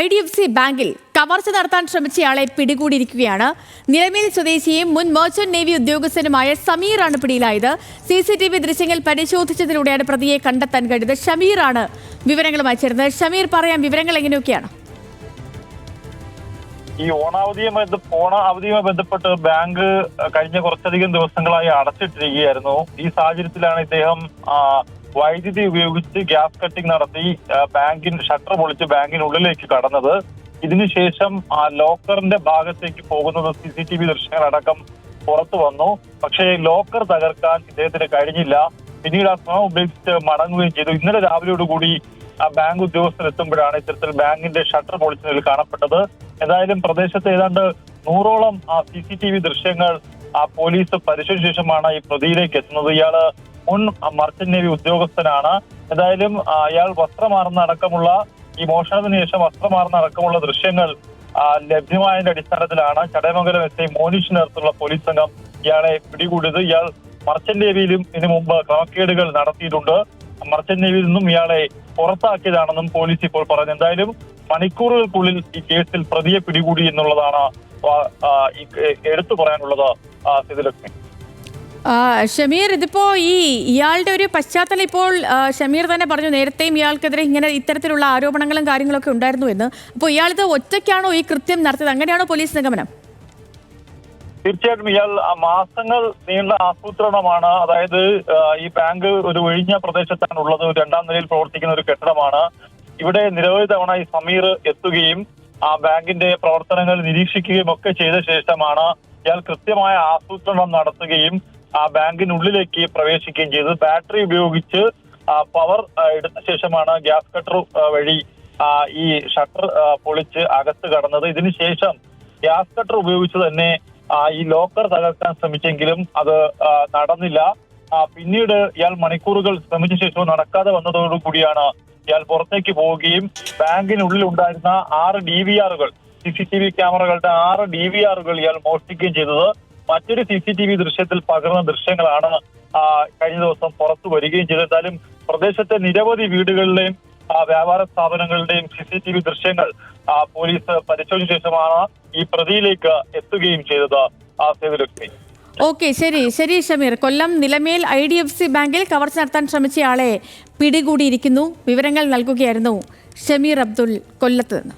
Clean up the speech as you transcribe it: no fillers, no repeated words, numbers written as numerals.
IDFC ബാങ്കിൽ കവർച്ച നടത്താൻ ശ്രമിച്ചയാളെ പിടികൂടിയിരിക്കുകയാണ്. നിലമേൽ സ്വദേശിയും മുൻ മെർച്ചന്റ് നേവി ഉദ്യോഗസ്ഥനുമായ സമീറാണ് പിടിയിലായത്. CCTV ദൃശ്യങ്ങൾ പരിശോധിച്ചതിലൂടെയാണ് പ്രതിയെ കണ്ടെത്താൻ കഴിഞ്ഞത്. ഷമീറാണ് വിവരങ്ങളുമായി ചേർന്നത്. ഷമീർ, പറയാം, വിവരങ്ങൾ എങ്ങനെയൊക്കെയാണ്? ഈ ഓണാവധിയുമായി ബന്ധപ്പെട്ട് ബാങ്ക് കഴിഞ്ഞ കുറച്ചധികം ദിവസങ്ങളായി അടച്ചിട്ടിരിക്കുകയായിരുന്നു. ഈ സാഹചര്യത്തിലാണ് ഇദ്ദേഹം വൈദ്യുതി ഉപയോഗിച്ച് ഗ്യാസ് കട്ടിംഗ് നടത്തി ബാങ്കിന്റെ ഷട്ടർ പൊളിച്ച് ബാങ്കിനുള്ളിലേക്ക് കടന്നത്. ഇതിനുശേഷം ലോക്കറിന്റെ ഭാഗത്തേക്ക് പോകുന്നത് CCTV ദൃശ്യങ്ങളടക്കം പുറത്തു വന്നു. പക്ഷേ ലോക്കർ തകർക്കാൻ ഇദ്ദേഹത്തിന് കഴിഞ്ഞില്ല. പിന്നീട് ആ ശ്രമം ഉപേക്ഷിച്ച് മടങ്ങുകയും ചെയ്തു. ഇന്നലെ രാവിലെയോടുകൂടി ബാങ്ക് ഉദ്യോഗസ്ഥർ എത്തുമ്പോഴാണ് ഇത്തരത്തിൽ ബാങ്കിന്റെ ഷട്ടർ പൊളിച്ചതിൽ കാണപ്പെട്ടത്. ഏതായാലും പ്രദേശത്ത് ഏതാണ്ട് 100ഓളം CCTV ദൃശ്യങ്ങൾ പോലീസ് പരിശോധിച്ച ശേഷമാണ് ഈ പ്രതിയിലേക്ക് എത്തുന്നത്. ഇയാള് മുൻ മർച്ചന്റ് നേവി ഉദ്യോഗസ്ഥനാണ്. ഏതായാലും ഇയാൾ വസ്ത്രമാറുന്ന അടക്കമുള്ള ഈ മോഷണത്തിന് ശേഷം വസ്ത്രമാറുന്ന അടക്കമുള്ള ദൃശ്യങ്ങൾ ലഭ്യമായതിന്റെ അടിസ്ഥാനത്തിലാണ് ചടയമംഗലം SI മോനിഷ് നേതൃത്വത്തിലുള്ള പോലീസ് സംഘം ഇയാളെ പിടികൂടിയത്. ഇയാൾ മർച്ചന്റ് നേവിയിലും ഇതിനു മുമ്പ് ക്രമക്കേടുകൾ നടത്തിയിട്ടുണ്ട്. മർച്ചന്റ് നേവിയിൽ നിന്നും ഇയാളെ പുറത്താക്കിയതാണെന്നും പോലീസ് ഇപ്പോൾ പറഞ്ഞു. എന്തായാലും മണിക്കൂറുകൾക്കുള്ളിൽ ഈ കേസിൽ പ്രതിയെ പിടികൂടി എന്നുള്ളതാണ് എടുത്തു പറയാനുള്ളത്. സിദ്ധിലക്ഷ്മി, ഷമീർ, ഇതിപ്പോ ഇയാളുടെ ഒരു പശ്ചാത്തലം ഇപ്പോൾ ഷമീർ തന്നെ പറഞ്ഞു. നേരത്തെയും ഇയാൾക്കെതിരെ ഇത്തരത്തിലുള്ള ആരോപണങ്ങളും കാര്യങ്ങളൊക്കെ ഉണ്ടായിരുന്നു എന്ന്. അപ്പോൾ ഇയാളിത് ഒറ്റയ്ക്കാണോ ഈ കൃത്യം നടത്തിയത്? അങ്ങനെയാണോ പോലീസ് നിഗമനം? തീർച്ചയായിട്ടും ഇയാൾ മാസങ്ങൾ നീണ്ട ആസൂത്രണമാണ്. അതായത് ഈ ബാങ്ക് ഒരു ഒഴിഞ്ഞ പ്രദേശത്താണ് ഉള്ളത്. 2ാം നിലയിൽ പ്രവർത്തിക്കുന്ന ഒരു കെട്ടിടമാണ്. ഇവിടെ നിരവധി തവണ ഈ സമീർ എത്തുകയും ബാങ്കിന്റെ പ്രവർത്തനങ്ങൾ നിരീക്ഷിക്കുകയും ഒക്കെ ചെയ്ത ശേഷമാണ് ഇയാൾ കൃത്യമായ ആസൂത്രണം നടത്തുകയും ബാങ്കിനുള്ളിലേക്ക് പ്രവേശിക്കുകയും ചെയ്തത്. ബാറ്ററി ഉപയോഗിച്ച് പവർ എടുത്ത ശേഷമാണ് ഗ്യാസ് കട്ടർ വഴി ഈ ഷട്ടർ പൊളിച്ച് അകത്ത് കടന്നത്. ഇതിനുശേഷം ഗ്യാസ് കട്ടർ ഉപയോഗിച്ച് തന്നെ ഈ ലോക്കർ തകർക്കാൻ ശ്രമിച്ചെങ്കിലും അത് നടന്നില്ല. പിന്നീട് ഇയാൾ മണിക്കൂറുകൾ ശ്രമിച്ച ശേഷവും നടക്കാതെ വന്നതോടുകൂടിയാണ് ഇയാൾ പുറത്തേക്ക് പോവുകയും ബാങ്കിനുള്ളിൽ ഉണ്ടായിരുന്ന 6 DVRകൾ, CCTV ക്യാമറകളുടെ 6 DVRകൾ ഇയാൾ മോഷ്ടിക്കുകയും ചെയ്തത്. മറ്റൊരു CCTV ദൃശ്യത്തിൽ പകർന്ന ദൃശ്യങ്ങളാണ് കഴിഞ്ഞ ദിവസം പുറത്തു വരികയും ചെയ്തത്. എന്തായാലും പ്രദേശത്തെ നിരവധി വീടുകളിലെയും വ്യാപാര സ്ഥാപനങ്ങളുടെയും CCTV ദൃശ്യങ്ങൾ പോലീസ് പരിശോധിച്ച ശേഷമാണ് ഈ പ്രതിയിലേക്ക് എത്തുകയും ചെയ്തത്. സേതുലക്ഷ്മി, ഓക്കെ, ശരി ഷമീർ. കൊല്ലം നിലമേൽ IDFC ബാങ്കിൽ കവർച്ച നടത്താൻ ശ്രമിച്ചയാളെ പിടികൂടിയിരിക്കുന്നു. വിവരങ്ങൾ നൽകുകയായിരുന്നു ഷമീർ അബ്ദുൽ കൊല്ലത്ത് നിന്ന്.